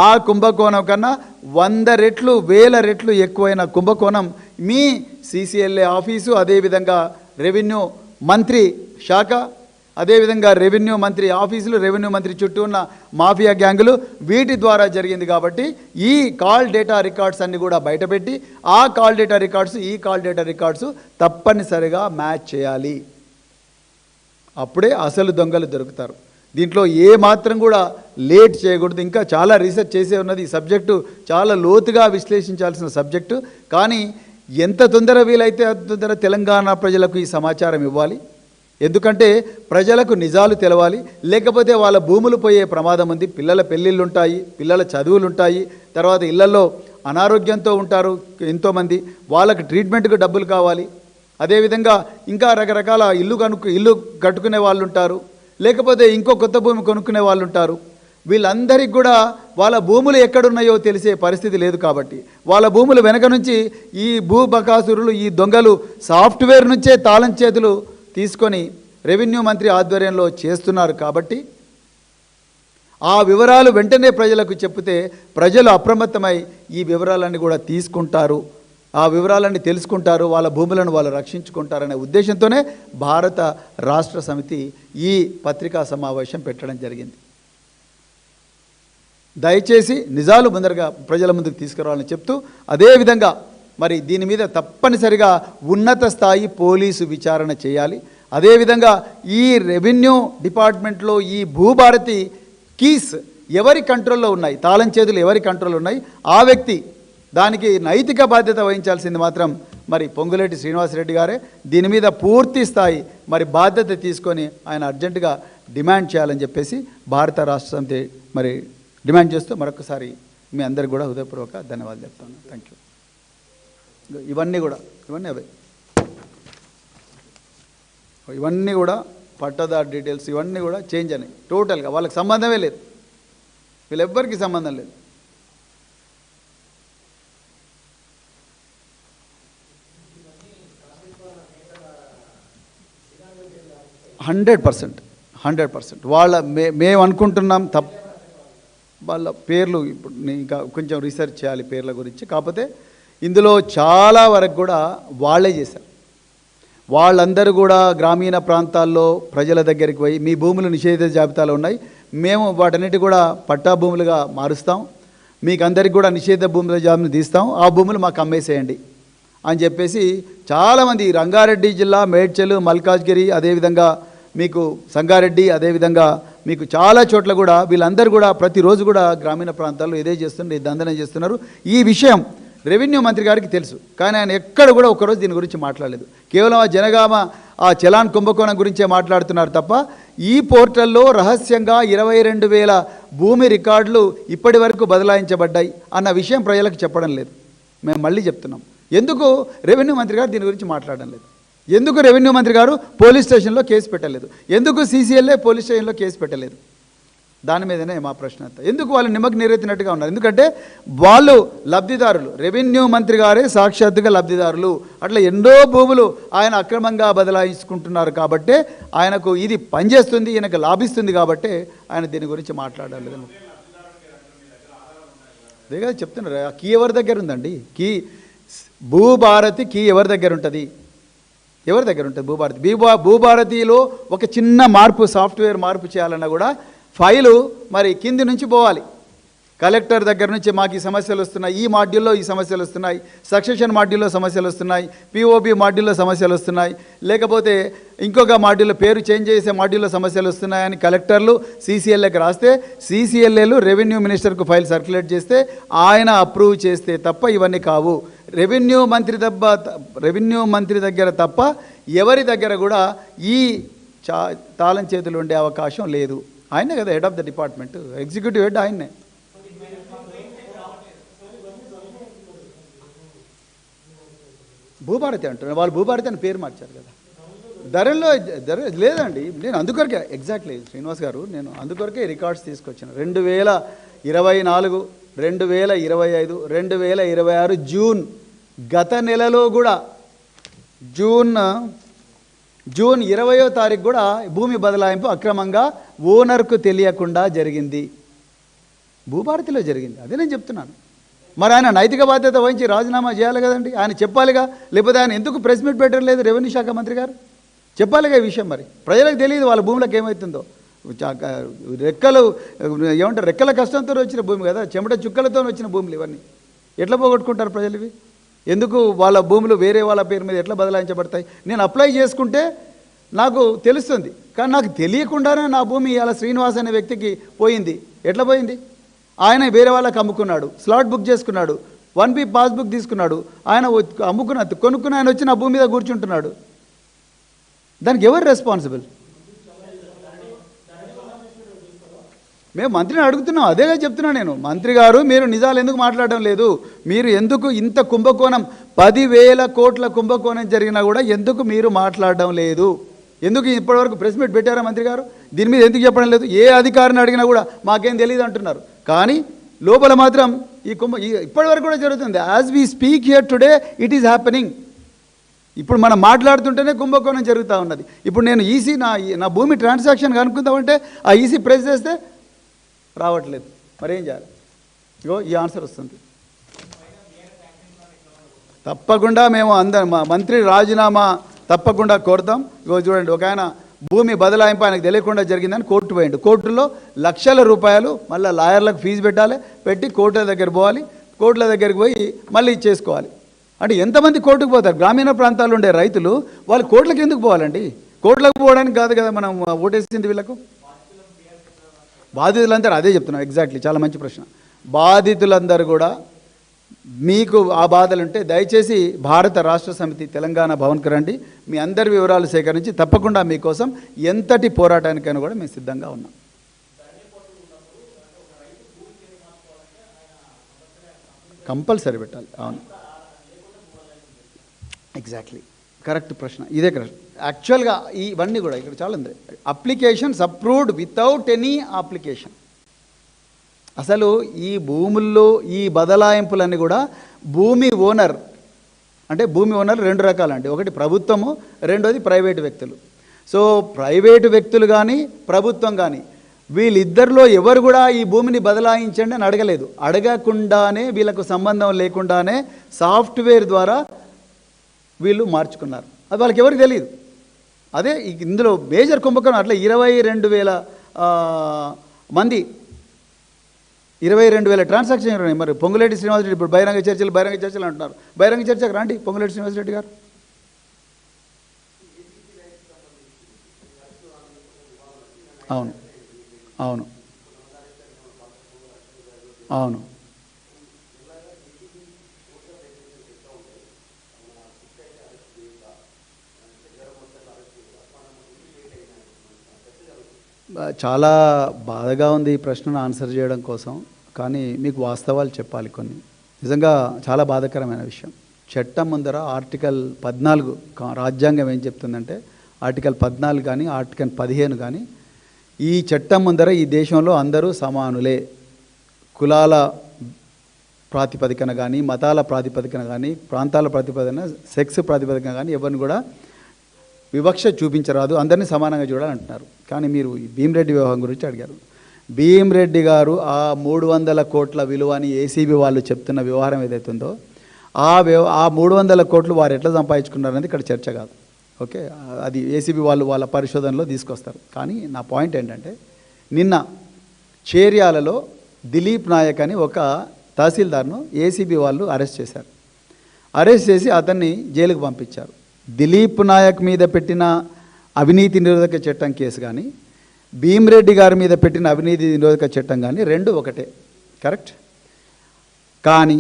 ఆ కుంభకోణం కన్నా 100 రెట్లు 1000 రెట్లు ఎక్కువైన కుంభకోణం మీ CCLA ఆఫీసు, అదేవిధంగా రెవెన్యూ మంత్రి శాఖ, అదేవిధంగా రెవెన్యూ మంత్రి ఆఫీసులు, రెవెన్యూ మంత్రి చుట్టూ ఉన్న మాఫియా గ్యాంగులు, వీటి ద్వారా జరిగింది. కాబట్టి ఈ కాల్ డేటా రికార్డ్స్ అన్నీ కూడా బయటపెట్టి ఆ కాల్ డేటా రికార్డ్స్ ఈ కాల్ డేటా రికార్డ్స్ తప్పనిసరిగా మ్యాచ్ చేయాలి. అప్పుడే అసలు దొంగలు దొరుకుతారు. దీంట్లో ఏ మాత్రం కూడా లేట్ చేయకూడదు. ఇంకా చాలా రీసెర్చ్ చేసే ఉన్నది. ఈ సబ్జెక్టు చాలా లోతుగా విశ్లేషించాల్సిన సబ్జెక్టు. కానీ ఎంత తొందర వీలైతే అంత తొందర తెలంగాణ ప్రజలకు ఈ సమాచారం ఇవ్వాలి. ఎందుకంటే ప్రజలకు నిజాలు తెలవాలి, లేకపోతే వాళ్ళ భూములు పోయే ప్రమాదం ఉంది. పిల్లల పెళ్ళిళ్ళు ఉంటాయి, పిల్లల చదువులు ఉంటాయి, తర్వాత ఇళ్లలో అనారోగ్యంతో ఉంటారు ఎంతోమంది, వాళ్ళకి ట్రీట్మెంట్కు డబ్బులు కావాలి. అదేవిధంగా ఇంకా రకరకాల ఇల్లు కట్టుకునే వాళ్ళు ఉంటారు, లేకపోతే ఇంకో కొత్త భూమి కొనుక్కునే వాళ్ళు ఉంటారు. వీళ్ళందరికీ కూడా వాళ్ళ భూములు ఎక్కడున్నాయో తెలిసే పరిస్థితి లేదు. కాబట్టి వాళ్ళ భూములు వెనక నుంచి ఈ భూబకాసురులు, ఈ దొంగలు సాఫ్ట్వేర్ నుంచే తాళం చేతులు తీసుకొని రెవెన్యూ మంత్రి ఆధ్వర్యంలో చేస్తున్నారు. కాబట్టి ఆ వివరాలు వెంటనే ప్రజలకు చెప్తే ప్రజలు అప్రమత్తమై ఈ వివరాలన్నీ కూడా తీసుకుంటారు, ఆ వివరాలన్నీ తెలుసుకుంటారు, వాళ్ళ భూములను వాళ్ళు రక్షించుకుంటారనే ఉద్దేశంతోనే భారత రాష్ట్ర సమితి ఈ పత్రికా సమావేశం పెట్టడం జరిగింది. దయచేసి నిజాలు ముందరగా ప్రజల ముందుకు తీసుకురావాలని చెప్తూ, అదేవిధంగా మరి దీని మీద తప్పనిసరిగా ఉన్నత స్థాయి పోలీసు విచారణ చేయాలి. అదేవిధంగా ఈ రెవెన్యూ డిపార్ట్మెంట్లో ఈ భూభారతి కీస్ ఎవరి కంట్రోల్లో ఉన్నాయి, తాళం చేతులు ఎవరి కంట్రోల్లో ఉన్నాయి, ఆ వ్యక్తి దానికి నైతిక బాధ్యత వహించాల్సింది మాత్రం మరి పొంగులేటి శ్రీనివాసరెడ్డి గారే. దీని మీద పూర్తి స్థాయి మరి బాధ్యత తీసుకొని ఆయన అర్జెంటుగా డిమాండ్ చేయాలని చెప్పేసి భారత రాష్ట్ర సమితి మరి డిమాండ్ చేస్తూ మరొకసారి మీ అందరికి కూడా హృదయపూర్వక ధన్యవాదాలు చెప్తాను. Thank you. ఇవన్నీ అవే ఇవన్నీ కూడా పట్టదారు డీటెయిల్స్ ఇవన్నీ కూడా చేంజ్ అయినాయి టోటల్గా. వాళ్ళకి సంబంధమే లేదు, వీళ్ళెవ్వరికి సంబంధం లేదు. హండ్రెడ్ పర్సెంట్ వాళ్ళ మేము అనుకుంటున్నాం వాళ్ళ పేర్లు ఇప్పుడు ఇంకా కొంచెం రీసెర్చ్ చేయాలి పేర్ల గురించి. కాకపోతే ఇందులో చాలా వరకు కూడా వాళ్ళే చేశారు. వాళ్ళందరూ కూడా గ్రామీణ ప్రాంతాల్లో ప్రజల దగ్గరికి పోయి మీ భూములు నిషేధిత జాబితాలో ఉన్నాయి, మేము వాటన్నిటి కూడా పట్టా భూములుగా మారుస్తాం, మీకు అందరికి కూడా నిషేధ భూముల జాబితాను తీస్తాం, ఆ భూములు మాకు అమ్మేసేయండి అని చెప్పేసి చాలామంది రంగారెడ్డి జిల్లా మేడ్చల్, మల్కాజ్గిరి, అదేవిధంగా మీకు సంగారెడ్డి, అదేవిధంగా మీకు చాలా చోట్ల కూడా వీళ్ళందరూ కూడా ప్రతిరోజు కూడా గ్రామీణ ప్రాంతాల్లో ఇదే చేస్తున్నారు, ఈ దందనం చేస్తున్నారు. ఈ విషయం రెవెన్యూ మంత్రి గారికి తెలుసు, కానీ ఆయన ఎక్కడ కూడా ఒకరోజు దీని గురించి మాట్లాడలేదు. కేవలం ఆ జనగామ ఆ చలాన్ కుంభకోణం గురించే మాట్లాడుతున్నారు తప్ప ఈ పోర్టల్లో రహస్యంగా 22,000 భూమి రికార్డులు ఇప్పటి వరకు బదలాయించబడ్డాయి అన్న విషయం ప్రజలకు చెప్పడం లేదు. మేము మళ్ళీ చెప్తున్నాం, ఎందుకు రెవెన్యూ మంత్రి గారు దీని గురించి మాట్లాడడం లేదు, ఎందుకు రెవెన్యూ మంత్రి గారు పోలీస్ స్టేషన్లో కేసు పెట్టలేదు, ఎందుకు CCLA పోలీస్ స్టేషన్లో కేసు పెట్టలేదు, దాని మీదనే మా ప్రశ్న అంతా. ఎందుకు వాళ్ళు నిమ్మకు నీరెత్తినట్టుగా ఉన్నారు? ఎందుకంటే వాళ్ళు లబ్ధిదారులు, రెవెన్యూ మంత్రి గారే సాక్షాత్తుగా లబ్ధిదారులు. అట్లా ఎన్నో భూములు ఆయన అక్రమంగా బదలాయించుకుంటున్నారు కాబట్టే ఆయనకు ఇది పనిచేస్తుంది, ఈయనకు లాభిస్తుంది కాబట్టే ఆయన దీని గురించి మాట్లాడాలి. అదే కదా చెప్తున్నారు, ఆ కీ ఎవరి దగ్గర ఉందండి? కీ భూభారతి కీ ఎవరి దగ్గర ఉంటుంది? ఎవరి దగ్గర ఉంటుంది భూభారతి? భూభారతిలో ఒక చిన్న మార్పు, సాఫ్ట్వేర్ మార్పు చేయాలన్నా కూడా ఫైలు మరి కింది నుంచి పోవాలి. కలెక్టర్ దగ్గర నుంచి మాకు ఈ సమస్యలు వస్తున్నాయి, ఈ మాడ్యూల్లో ఈ సమస్యలు వస్తున్నాయి, సక్సెషన్ మాడ్యూల్లో సమస్యలు వస్తున్నాయి, POB మాడ్యూల్లో సమస్యలు వస్తున్నాయి, లేకపోతే ఇంకొక మాడ్యూల్లో పేరు చేంజ్ చేసే మాడ్యూల్లో సమస్యలు వస్తున్నాయని కలెక్టర్లు CCLAకి రాస్తే, CCLAలు రెవెన్యూ మినిస్టర్కు ఫైల్ సర్క్యులేట్ చేస్తే ఆయన అప్రూవ్ చేస్తే తప్ప ఇవన్నీ కావు. రెవెన్యూ మంత్రి దగ్గర తప్ప ఎవరి దగ్గర కూడా ఈ తాళం చేతులు ఉండే అవకాశం లేదు. ఆయనే కదా head of the department, executive head ఆయన్నే. భూభారతి అంటున్నారు, వాళ్ళు భూభారతి అని పేరు మార్చారు కదా. ధరలో లేదండి, నేను అందుకొరకే ఎగ్జాక్ట్లీ శ్రీనివాస్ గారు, నేను అందుకొరకే రికార్డ్స్ తీసుకొచ్చాను. 2024, 2025, 2026 జూన్, గత నెలలో కూడా జూన్ 20వ తారీఖు కూడా భూమి బదలాయింపు అక్రమంగా ఓనర్కు తెలియకుండా జరిగింది, భూభారతిలో జరిగింది. అదే నేను చెప్తున్నాను. మరి ఆయన నైతిక బాధ్యత వహించి రాజీనామా చేయాలి కదండి, ఆయన చెప్పాలిగా. లేకపోతే ఆయన ఎందుకు ప్రెస్ మీట్ పెట్టలేదు? రెవెన్యూ శాఖ మంత్రి గారు చెప్పాలిగా ఈ విషయం. మరి ప్రజలకు తెలియదు వాళ్ళ భూములకు ఏమవుతుందో. రెక్కలు ఏమంటారు, రెక్కల కష్టంతో వచ్చిన భూమి కదా, చెమట చుక్కలతో వచ్చిన భూములు ఇవన్నీ ఎట్లా పోగొట్టుకుంటారు ప్రజలు? ఇవి ఎందుకు వాళ్ళ భూములు వేరే వాళ్ళ పేరు మీద ఎట్లా బదలాయించబడతాయి? నేను అప్లై చేసుకుంటే నాకు తెలుస్తుంది, కానీ నాకు తెలియకుండానే నా భూమి ఇలా శ్రీనివాస్ అనే వ్యక్తికి పోయింది. ఎట్లా పోయింది? ఆయన వేరే వాళ్ళకి అమ్ముకున్నాడు, స్లాట్ బుక్ చేసుకున్నాడు, 1B పాస్బుక్ తీసుకున్నాడు, ఆయన కొనుక్కుని ఆయన వచ్చి నా భూమి మీద కూర్చుంటున్నాడు. దానికి ఎవరు రెస్పాన్సిబుల్? మేము మంత్రిని అడుగుతున్నాం, అదే చెప్తున్నాను నేను. మంత్రి గారు, మీరు నిజాలు ఎందుకు మాట్లాడడం లేదు? మీరు ఎందుకు ఇంత కుంభకోణం, 10,000 కోట్ల కుంభకోణం జరిగినా కూడా ఎందుకు మీరు మాట్లాడడం లేదు? ఎందుకు ఇప్పటివరకు ప్రెస్ మీట్ పెట్టారా మంత్రి గారు? దీని మీద ఎందుకు చెప్పడం లేదు? ఏ అధికారిని అడిగినా కూడా మాకేం తెలియదు అంటున్నారు. కానీ లోపల మాత్రం ఇప్పటివరకు కూడా జరుగుతుంది. As we speak here today it is happening. ఇప్పుడు మనం మాట్లాడుతుంటేనే కుంభకోణం జరుగుతూ ఉన్నది. ఇప్పుడు నేను ఈసీ నా భూమి ట్రాన్సాక్షన్ కనుక్కుందామంటే ఆ ఈసీ ప్రెస్ చేస్తే రావట్లేదు. మరేం చేయాలి? ఇగో ఈ ఆన్సర్ వస్తుంది. తప్పకుండా మేము మంత్రి రాజీనామా తప్పకుండా కోరుతాం. ఇగో చూడండి, ఒక ఆయన భూమి బదలాయింపు ఆయనకు తెలియకుండా జరిగిందని కోర్టు పోయిండు. కోర్టులో లక్షల రూపాయలు మళ్ళీ లాయర్లకు ఫీజు పెట్టి కోర్టుల దగ్గర పోవాలి. కోర్టుల దగ్గరికి పోయి మళ్ళీ చేసుకోవాలి. అంటే ఎంతమంది కోర్టుకు పోతారు? గ్రామీణ ప్రాంతాల్లో ఉండే రైతులు వాళ్ళు కోర్టులకు ఎందుకు పోవాలండి? కోర్టులకు పోవడానికి కాదు కదా మనం ఓటేసింది వీళ్ళకు. బాధితులందరూ అదే చెప్తున్నాం. ఎగ్జాక్ట్లీ, చాలా మంచి ప్రశ్న. బాధితులందరూ కూడా మీకు ఆ బాధలు ఉంటే దయచేసి భారత రాష్ట్ర సమితి తెలంగాణ భవన్కి రండి. మీ అందరి వివరాలు సేకరించి తప్పకుండా మీకోసం ఎంతటి పోరాటానికైనా కూడా మేము సిద్ధంగా ఉన్నాం. కంపల్సరీ పెట్టాలి. అవును, ఎగ్జాక్ట్లీ, కరెక్ట్ ప్రశ్న. ఇదే కరెక్ట్. యాక్చువల్గా ఇవన్నీ కూడా ఇక్కడ చాలా ఉంది. Applications approved without any application. అసలు ఈ భూముల్లో ఈ బదలాయింపులన్నీ కూడా భూమి ఓనర్, అంటే భూమి ఓనర్ రెండు రకాలండి. ఒకటి ప్రభుత్వము, రెండోది ప్రైవేటు వ్యక్తులు. సో ప్రైవేటు వ్యక్తులు కానీ ప్రభుత్వం కానీ వీళ్ళిద్దరిలో ఎవరు కూడా ఈ భూమిని బదలాయించండి అని అడగలేదు. అడగకుండానే వీళ్ళకు సంబంధం లేకుండానే సాఫ్ట్వేర్ ద్వారా వీళ్ళు మార్చుకున్నారు. అది వాళ్ళకి ఎవరికి తెలియదు. అదే ఇందులో మేజర్ కుంభకోణం. అట్లా 22,000 మంది 22,000 ట్రాన్సాక్షన్ ఉన్నాయి. మరి పొంగులేటి శ్రీనివాసరెడ్డి ఇప్పుడు బహిరంగ చర్చలు అంటున్నారు. బహిరంగ చర్చకు రండి పొంగులేటి శ్రీనివాసరెడ్డి గారు. అవును అవును అవును చాలా బాధగా ఉంది ఈ ప్రశ్నను ఆన్సర్ చేయడం కోసం. కానీ మీకు వాస్తవాలు చెప్పాలి కొన్ని. నిజంగా చాలా బాధాకరమైన విషయం. చట్టం ముందర ఆర్టికల్ 14 రాజ్యాంగం ఏం చెప్తుందంటే, ఆర్టికల్ 14 కానీ ఆర్టికల్ 15 కానీ, ఈ చట్టం ముందర ఈ దేశంలో అందరూ సమానులే. కులాల ప్రాతిపదికన కానీ, మతాల ప్రాతిపదికన కానీ, ప్రాంతాల ప్రాతిపదికన, సెక్స్ ప్రాతిపదికన కానీ ఎవరిని కూడా వివక్ష చూపించరాదు, అందరినీ సమానంగా చూడాలంటున్నారు. కానీ మీరు భీమిరెడ్డి వ్యవహారం గురించి అడిగారు. భీమిరెడ్డి గారు ఆ 300 కోట్ల విలువని ఏసీబీ వాళ్ళు చెప్తున్న వ్యవహారం ఏదైతుందో ఆ 300 కోట్లు వారు ఎట్లా సంపాదించుకున్నారనేది ఇక్కడ చర్చ కాదు. ఓకే, అది ఏసీబీ వాళ్ళు వాళ్ళ పరిశోధనలో తీసుకొస్తారు. కానీ నా పాయింట్ ఏంటంటే, నిన్న చేర్యాలలో దిలీప్ నాయక్ అని ఒక తహసీల్దార్ను ఏసీబీ వాళ్ళు అరెస్ట్ చేశారు. అరెస్ట్ చేసి అతన్ని జైలుకు పంపించారు. దిలీప్ నాయక్ మీద పెట్టిన అవినీతి నిరోధక చట్టం కేసు కానీ, భీమిరెడ్డి గారి మీద పెట్టిన అవినీతి నిరోధక చట్టం కానీ రెండు ఒకటే, కరెక్ట్. కానీ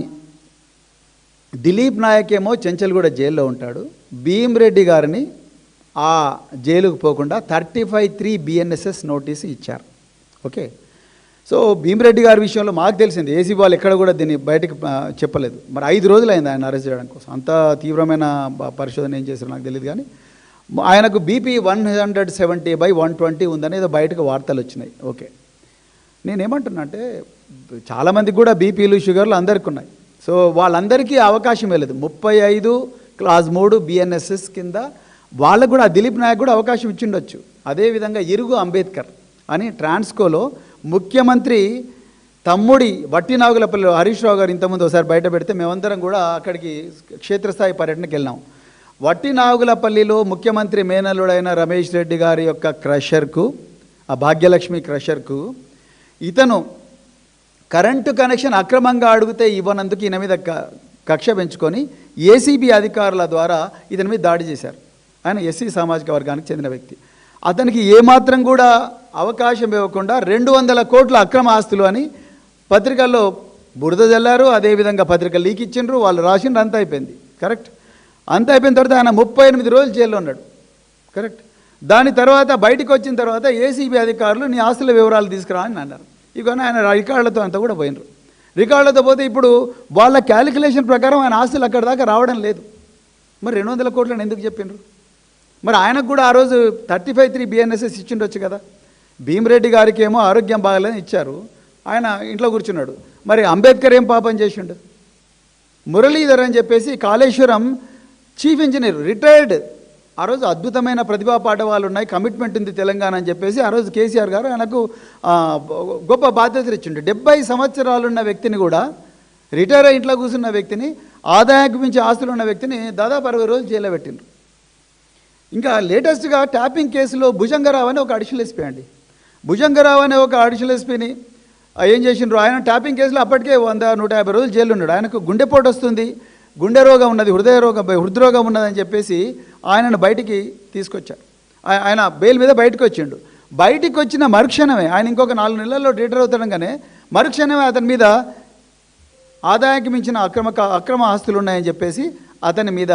దిలీప్ నాయక్ ఏమో చెంచల్గూడ జైల్లో ఉంటాడు. భీమిరెడ్డి గారిని ఆ జైలుకు పోకుండా 35(3) BNSS నోటీసు ఇచ్చారు. ఓకే, సో భీమిరెడ్డి గారి విషయంలో మాకు తెలిసింది, ఏసీబీ వాళ్ళు ఎక్కడ కూడా దీన్ని బయటకు చెప్పలేదు. మరి 5 రోజులు అయింది ఆయన అరెస్ట్ చేయడం కోసం. అంత తీవ్రమైన పరిశోధన ఏం చేశారో నాకు తెలియదు. కానీ ఆయనకు బీపీ 170/120 ఉందని ఏదో బయటకు వార్తలు వచ్చినాయి. ఓకే, నేనేమంటున్నా అంటే, చాలామందికి కూడా బీపీలు షుగర్లు అందరికీ ఉన్నాయి. సో వాళ్ళందరికీ అవకాశం లేదు. 35 క్లాస్ 3 BNSS కింద వాళ్ళకు కూడా దిలీప్ నాయక్ కూడా అవకాశం ఇచ్చిండొచ్చు. అదేవిధంగా ఇరుగు అంబేద్కర్ అని ట్రాన్స్కోలో ముఖ్యమంత్రి తమ్ముడి వట్టి నాగులపల్లిలో హరీష్ రావు గారు ఇంతకుముందు ఒకసారి బయట పెడితే మేమందరం కూడా అక్కడికి క్షేత్రస్థాయి పర్యటనకి వెళ్ళాం. వట్టి నాగులపల్లిలో ముఖ్యమంత్రి మేనల్లుడైన రమేష్ రెడ్డి గారి యొక్క క్రషర్కు, ఆ భాగ్యలక్ష్మి క్రషర్కు ఇతను కరెంటు కనెక్షన్ అక్రమంగా అడిగితే ఇవ్వనందుకు ఈయన మీద కక్ష పెంచుకొని ఏసీబీ అధికారుల ద్వారా ఇతని మీద దాడి చేశారు. ఆయన ఎస్సీ సామాజిక వర్గానికి చెందిన వ్యక్తి. అతనికి ఏమాత్రం కూడా అవకాశం ఇవ్వకుండా 200 కోట్ల అక్రమ ఆస్తులు అని పత్రికల్లో బురద జల్లారు. అదేవిధంగా పత్రికలు లీక్ ఇచ్చిండ్రు, వాళ్ళు రాసిండ్రు, అంతా అయిపోయింది. కరెక్ట్, అంతా అయిపోయిన తర్వాత ఆయన 38 రోజులు జైల్లో ఉన్నాడు. కరెక్ట్. దాని తర్వాత బయటకు వచ్చిన తర్వాత ఏసీబీ అధికారులు నీ ఆస్తుల వివరాలు తీసుకురా అని అన్నారు. ఇక ఆయన రికార్డులతో అంతా కూడా పోయినరు. రికార్డులతో పోతే ఇప్పుడు వాళ్ళ క్యాలిక్యులేషన్ ప్రకారం ఆయన ఆస్తులు అక్కడ దాకా రావడం లేదు. మరి 200 కోట్లను ఎందుకు చెప్పిండ్రు? మరి ఆయనకు కూడా ఆ రోజు 35(3) BNSS ఇచ్చిండొచ్చు కదా. భీమిరెడ్డి గారికి ఏమో ఆరోగ్యం బాగాలేని ఇచ్చారు, ఆయన ఇంట్లో కూర్చున్నాడు. మరి అంబేద్కర్ ఏం పాపం చేసిండు? మురళీధర్ అని చెప్పేసి కాళేశ్వరం చీఫ్ ఇంజనీర్, రిటైర్డ్. ఆ రోజు అద్భుతమైన ప్రతిభా పాఠవాలు ఉన్నాయి, కమిట్మెంట్ ఉంది తెలంగాణ అని చెప్పేసి ఆ రోజు కేసీఆర్ గారు ఆయనకు గొప్ప బాధ్యతలు ఇచ్చిండు. 70 సంవత్సరాలున్న వ్యక్తిని కూడా, రిటైర్ అయ్యి ఇంట్లో కూర్చున్న వ్యక్తిని, ఆదాయానికి మించి ఆస్తులు ఉన్న వ్యక్తిని దాదాపు 60 రోజులు జైల్లో పెట్టిండ్రు. ఇంకా లేటెస్ట్గా ట్యాపింగ్ కేసులో భుజంగరావు అని ఒక అడిషనల్ ఎస్పీ అండి, భుజంగరావు అనే ఒక అడిషనల్ ఎస్పీని ఏం చేసిండ్రు, ఆయన ట్యాపింగ్ కేసులో అప్పటికే 100-150 రోజులు జైలు ఉన్నాడు. ఆయనకు గుండెపోటు వస్తుంది, గుండె రోగం ఉన్నది, హృద్రోగం ఉన్నదని చెప్పేసి ఆయనను బయటికి తీసుకొచ్చారు. ఆయన బెయిల్ మీద బయటకు వచ్చిండు. బయటికి వచ్చిన మరుక్షణమే, ఆయన ఇంకొక 4 నెలల్లో రిటైర్ అవుతాడంగానే మరుక్షణమే అతని మీద ఆదాయానికి మించిన అక్రమ ఆస్తులు ఉన్నాయని చెప్పేసి అతని మీద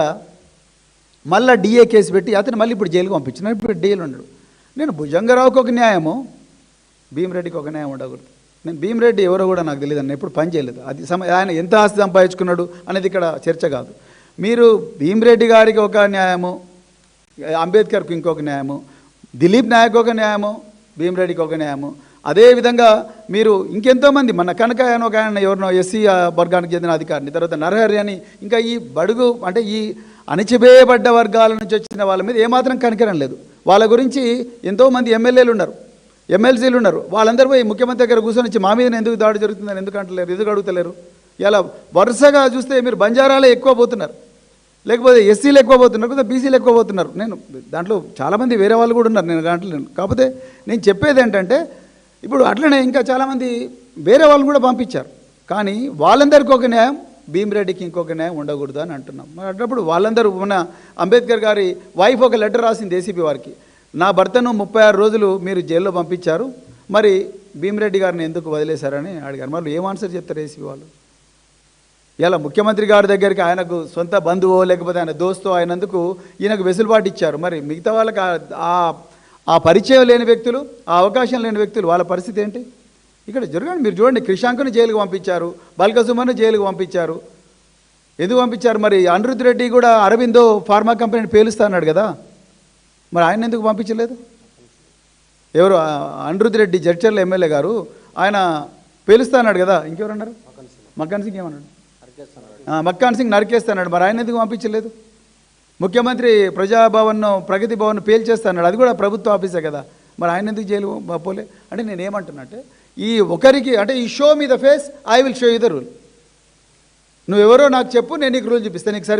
మళ్ళీ డిఏ కేసు పెట్టి అతను మళ్ళీ ఇప్పుడు జైలుకు పంపించినారు. ఇప్పుడు జైలు ఉన్నాడు. నేను భుజంగరావుకి ఒక న్యాయము, భీమిరెడ్డికి ఒక న్యాయం ఉండకూడదు. నేను భీమిరెడ్డి ఎవరో కూడా నాకు తెలియదు, అన్న ఎప్పుడు పని చేయలేదు. అది ఆయన ఎంత ఆస్తి సంపాదించుకున్నాడు అనేది ఇక్కడ చర్చ కాదు. మీరు భీమిరెడ్డి గారికి ఒక న్యాయము, అంబేద్కర్కి ఇంకొక న్యాయము, దిలీప్ నాయక్ ఒక న్యాయము, భీమిరెడ్డికి ఒక న్యాయము. అదేవిధంగా మీరు ఇంకెంతోమంది, మన కనక అని ఒక ఆయన ఎవరినో ఎస్సీ వర్గానికి చెందిన అధికారిని, తర్వాత నరహరి అని, ఇంకా ఈ బడుగు అంటే ఈ అణచివేయబడ్డ వర్గాల నుంచి వచ్చిన వాళ్ళ మీద ఏమాత్రం కనికరం లేదు. వాళ్ళ గురించి ఎంతోమంది ఎమ్మెల్యేలు ఉన్నారు, ఎమ్మెల్సీలు ఉన్నారు. వాళ్ళందరూ పోయి ముఖ్యమంత్రి దగ్గర కూర్చొని వచ్చి మా మీద ఎందుకు దాడి జరుగుతుందని ఎందుకు అంటలేరు, ఎందుకు అడుగుతలేరు? ఇలా వరుసగా చూస్తే మీరు బంజారాలే ఎక్కువ పోతున్నారు, లేకపోతే ఎస్సీలు ఎక్కువ పోతున్నారు, లేకపోతే బీసీలు ఎక్కువ పోతున్నారు. నేను దాంట్లో చాలామంది వేరే వాళ్ళు కూడా ఉన్నారు, నేను దాంట్లో కాకపోతే నేను చెప్పేది ఏంటంటే, ఇప్పుడు అట్లనే ఇంకా చాలామంది వేరే వాళ్ళు కూడా పంపించారు. కానీ వాళ్ళందరికీ ఒక న్యాయం, భీమిరెడ్డికి ఇంకొక న్యాయం ఉండకూడదు అని అంటున్నాం. మరి అన్నప్పుడు వాళ్ళందరూ మన అంబేద్కర్ గారి వైఫ్ ఒక లెటర్ రాసింది ఏసీపీ వారికి, నా భర్తను 36 రోజులు మీరు జైల్లో పంపించారు, మరి భీమిరెడ్డి గారిని ఎందుకు వదిలేశారని అడిగారు. మరి ఏం ఆన్సర్ చెప్తారు ఏసీపీ వాళ్ళు? ఇలా ముఖ్యమంత్రి గారి దగ్గరికి ఆయనకు సొంత బంధువో లేకపోతే ఆయన దోస్తో అయినందుకు ఈయనకు వెసులుబాటు ఇచ్చారు. మరి మిగతా వాళ్ళకి ఆ పరిచయం లేని వ్యక్తులు, ఆ అవకాశం లేని వ్యక్తులు, వాళ్ళ పరిస్థితి ఏంటి? ఇక్కడ జరగండి, మీరు చూడండి, క్రిషాంక్ను జైలుకు పంపించారు, బల్కసుమను జైలుకు పంపించారు. ఎందుకు పంపించారు? మరి అనిరుద్ధ్ రెడ్డి కూడా అరవిందో ఫార్మా కంపెనీని పేలుస్తా అన్నాడు కదా, మరి ఆయన ఎందుకు పంపించలేదు? ఎవరు? అనిరుద్ధ్ రెడ్డి జడ్చర్ల ఎమ్మెల్యే గారు, ఆయన పేలుస్తా అన్నాడు కదా. ఇంకెవరన్నారు? మక్కాన్ సింగ్ ఏమన్నాడు? మక్కాన్ సింగ్ నరికేస్తాడు. మరి ఆయన ఎందుకు పంపించలేదు? ముఖ్యమంత్రి ప్రజాభవన్ను, ప్రగతి భవన్ పేల్చేస్తాడు, అది కూడా ప్రభుత్వ ఆఫీసే కదా, మరి ఆయన ఎందుకు జైలు పోలే? అంటే నేనేమంటున్నా అంటే, ఈ ఒకరికి అంటే ఈ show me the face, I will show you the rule. నువ్వెవరో నాకు చెప్పు, నేను నీకు రూల్ చూపిస్తాను, నీకు సరిపోతుంది.